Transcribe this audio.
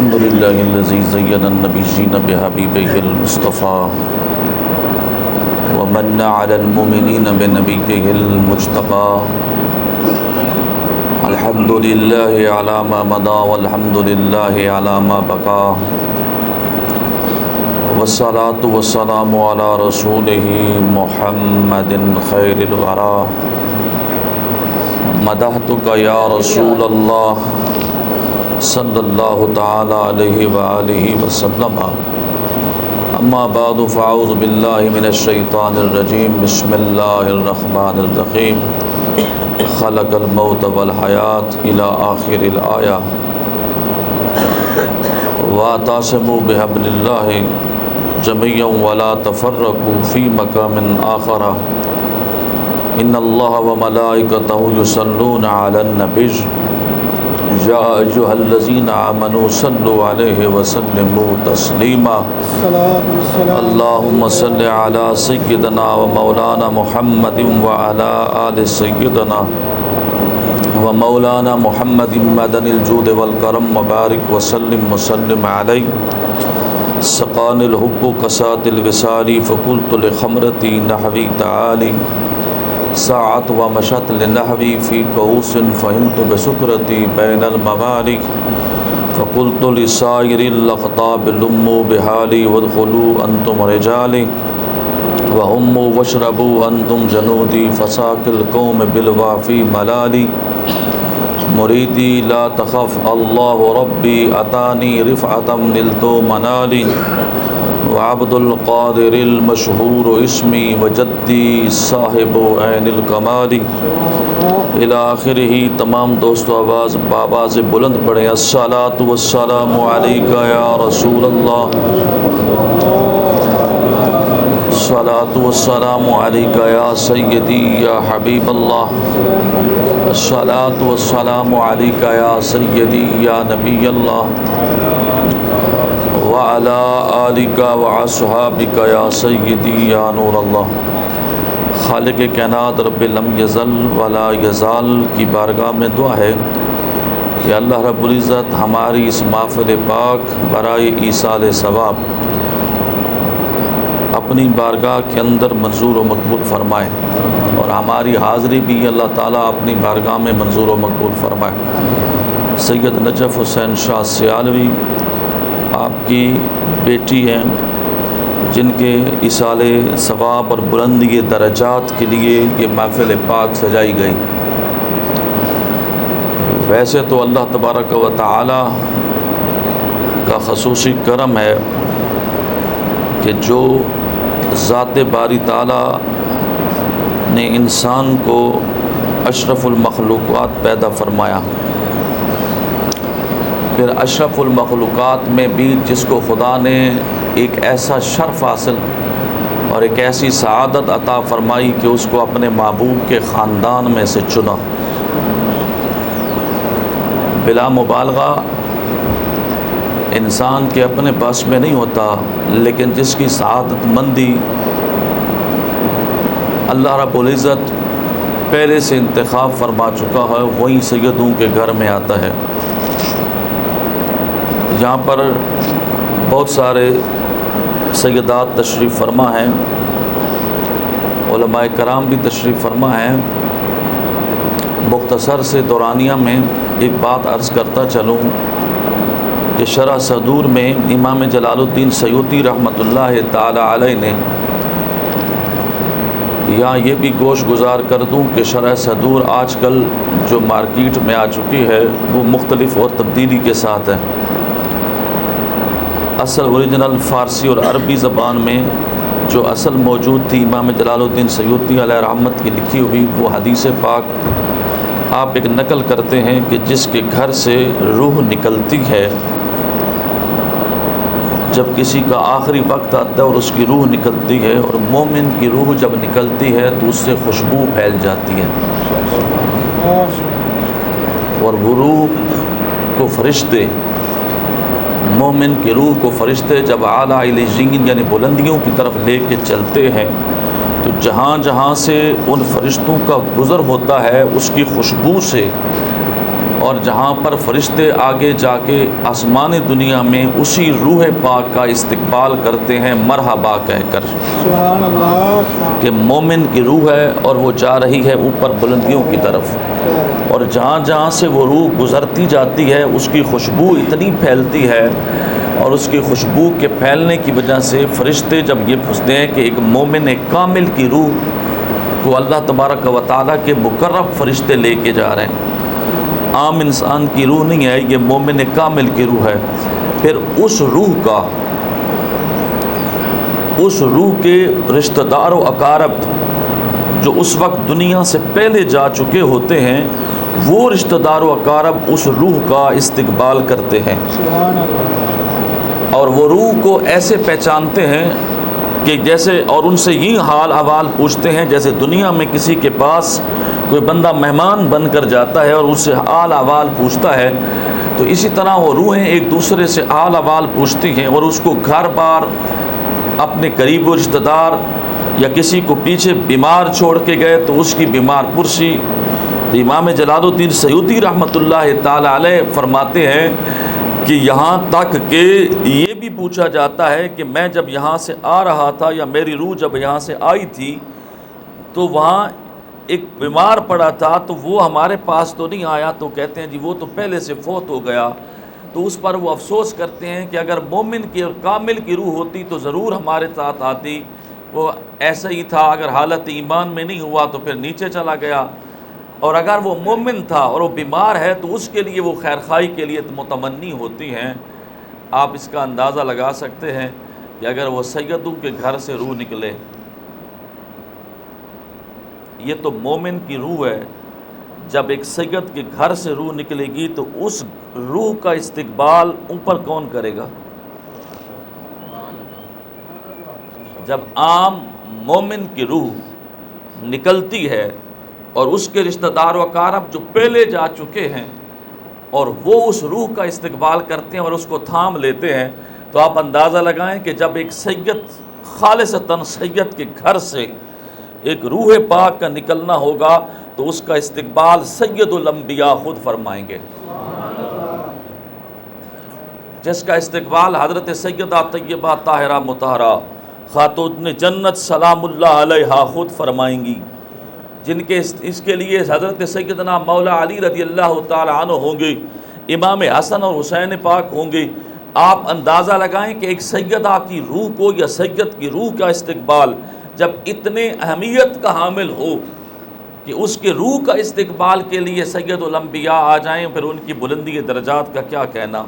الحمد لله الذي زين النبيين بحبيبه المصطفى ومن على المؤمنين بنبيه المجتبى. الحمد لله على ما مضى والحمد لله على ما بقى والصلاة والسلام على رسوله محمد خير الورى. مدحتك يا رسول الله صلی اللہ تعالی علیہ وآلہ وسلم. اما بعد فاعوذ باللہ من الشیطان الرجیم. بسم اللہ الرحمن الرحیم. خلق الموت والحیات الی آخر الآیہ. واعتصموا بحبل اللہ جميعا ولا تفرقوا في مقام آخر. ان اللہ وملائکتہ یصلون علی النبی یا ایھا الذین آمنوا صلوا علیہ وسلموا تسلیما. اللہم صل علی سیدنا و مولانا محمد وعلی آل سیدنا و مولانا محمد مدن الجود والکرم وبارک وسلم وسلم علیہ. سقان الحب کسات الوصال فقلت لخمرتی نحوی تعالی ساعت و مشت لنحوی فی کؤوس فہمت بسکرتی بین الممالک. فقلت لسائر الاخطاب لموا بحالی وادخلوا انتم رجالی وہموا واشربوا انتم جنودی فساق القوم بالوافی ملالی. مریدی لا تخف اللہ ربی اتانی رفعة نلت منالی. وعبد القادر المشہور اسمی وجدی صاحب عین الکمال الی آخرہ. تمام دوستو آواز بآواز بلند پڑھیں. الصلاۃ والسلام علیک یا رسول اللہ. الصلاۃ والسلام علیک یا سیدی یا حبیب اللہ. الصلاۃ والسلام علیک یا سیدی یا نبی اللہ وعلی آلک وصحابک یا سیدی یا نور اللہ. خالق کائنات رب لم یزل ولا یزال کی بارگاہ میں دعا ہے کہ اللہ رب العزت ہماری اس محفل پاک برائے ایصال ثواب اپنی بارگاہ کے اندر منظور و مقبول فرمائے اور ہماری حاضری بھی اللہ تعالیٰ اپنی بارگاہ میں منظور و مقبول فرمائے. سید نجف حسین شاہ سیالوی آپ کی بیٹی ہیں جن کے ایصال ثواب اور بلندی درجات کے لیے یہ محفل پاک سجائی گئی. ویسے تو اللہ تبارک و تعالی کا خصوصی کرم ہے کہ جو ذات باری تعالی نے انسان کو اشرف المخلوقات پیدا فرمایا، پھر اشرف المخلوقات میں بھی جس کو خدا نے ایک ایسا شرف حاصل اور ایک ایسی سعادت عطا فرمائی کہ اس کو اپنے محبوب کے خاندان میں سے چنا. بلا مبالغہ انسان کے اپنے بس میں نہیں ہوتا، لیکن جس کی سعادت مندی اللہ رب العزت پہلے سے انتخاب فرما چکا ہے وہی سیدوں کے گھر میں آتا ہے. یہاں پر بہت سارے سیدات تشریف فرما ہیں، علماء کرام بھی تشریف فرما ہیں. مختصر سے دورانیہ میں ایک بات عرض کرتا چلوں کہ شرح صدور میں امام جلال الدین سیوطی رحمۃ اللہ تعالی علیہ نے، یا یہ بھی گوش گزار کر دوں کہ شرح صدور آج کل جو مارکیٹ میں آ چکی ہے وہ مختلف اور تبدیلی کے ساتھ ہے. اصل اوریجنل فارسی اور عربی زبان میں جو اصل موجود تھی امام جلال الدین سیوطی علیہ رحمت کی لکھی ہوئی وہ حدیث پاک آپ ایک نقل کرتے ہیں کہ جس کے گھر سے روح نکلتی ہے، جب کسی کا آخری وقت آتا ہے اور اس کی روح نکلتی ہے، اور مومن کی روح جب نکلتی ہے تو اس سے خوشبو پھیل جاتی ہے، اور وہ روح کو فرشتے، مومن کی روح کو فرشتے جب اعلیٰ علیین یعنی بلندیوں کی طرف لے کے چلتے ہیں تو جہاں جہاں سے ان فرشتوں کا گزر ہوتا ہے اس کی خوشبو سے اور جہاں پر فرشتے آگے جا کے آسمان دنیا میں اسی روح پاک کا استقبال کرتے ہیں مرحبا کہہ کر، سبحان اللہ، کہ مومن کی روح ہے اور وہ جا رہی ہے اوپر بلندیوں کی طرف، اور جہاں جہاں سے وہ روح گزرتی جاتی ہے اس کی خوشبو اتنی پھیلتی ہے، اور اس کی خوشبو کے پھیلنے کی وجہ سے فرشتے جب یہ پوچھتے ہیں کہ ایک مومن کامل کی روح کو اللہ تبارک و تعالیٰ کے مقرب فرشتے لے کے جا رہے ہیں، عام انسان کی روح نہیں ہے، یہ مومن کامل کی روح ہے، پھر اس روح کے رشتہ دار و اقارب جو اس وقت دنیا سے پہلے جا چکے ہوتے ہیں، وہ رشتہ دار و اقارب اس روح کا استقبال کرتے ہیں، سبحان اللہ، اور وہ روح کو ایسے پہچانتے ہیں کہ جیسے، اور ان سے یہ حال احوال پوچھتے ہیں جیسے دنیا میں کسی کے پاس کوئی بندہ مہمان بن کر جاتا ہے اور اس سے حال احوال پوچھتا ہے، تو اسی طرح وہ روحیں ایک دوسرے سے حال احوال پوچھتی ہیں، اور اس کو گھر بار اپنے قریب و رشتہ دار یا کسی کو پیچھے بیمار چھوڑ کے گئے تو اس کی بیمار پرسی۔ امام جلال الدین سیوطی رحمۃ اللہ تعالی علیہ فرماتے ہیں کہ یہاں تک کہ یہ بھی پوچھا جاتا ہے کہ میں جب یہاں سے آ رہا تھا یا میری روح جب یہاں سے آئی تھی تو وہاں ایک بیمار پڑا تھا تو وہ ہمارے پاس تو نہیں آیا، تو کہتے ہیں جی وہ تو پہلے سے فوت ہو گیا، تو اس پر وہ افسوس کرتے ہیں کہ اگر مومن کی اور کامل کی روح ہوتی تو ضرور ہمارے ساتھ آتی، وہ ایسا ہی تھا، اگر حالت ایمان میں نہیں ہوا تو پھر نیچے چلا گیا، اور اگر وہ مومن تھا اور وہ بیمار ہے تو اس کے لیے وہ خیرخواہی کے لیے متمنی ہوتی ہیں۔ آپ اس کا اندازہ لگا سکتے ہیں کہ اگر وہ سیدوں کے گھر سے روح نکلے، یہ تو مومن کی روح ہے، جب ایک سید کے گھر سے روح نکلے گی تو اس روح کا استقبال اوپر کون کرے گا؟ جب عام مومن کی روح نکلتی ہے اور اس کے رشتہ دار و اقارب جو پہلے جا چکے ہیں اور وہ اس روح کا استقبال کرتے ہیں اور اس کو تھام لیتے ہیں، تو آپ اندازہ لگائیں کہ جب ایک سید خالصتاً سید کے گھر سے ایک روح پاک کا نکلنا ہوگا تو اس کا استقبال سید الانبیاء خود فرمائیں گے، جس کا استقبال حضرت سیدہ طیبہ طاہرہ مطہرہ خاتون جنت سلام اللہ علیہا خود فرمائیں گی، جن کے اس کے لیے حضرت سیدنا مولا علی رضی اللہ تعالی عنہ ہوں گے، امام حسن اور حسین پاک ہوں گے۔ آپ اندازہ لگائیں کہ ایک سیدہ کی روح کو یا سید کی روح کا استقبال جب اتنے اہمیت کا حامل ہو کہ اس کے روح کا استقبال کے لیے سید الانبیاء آ جائیں، پھر ان کی بلندی درجات کا کیا کہنا۔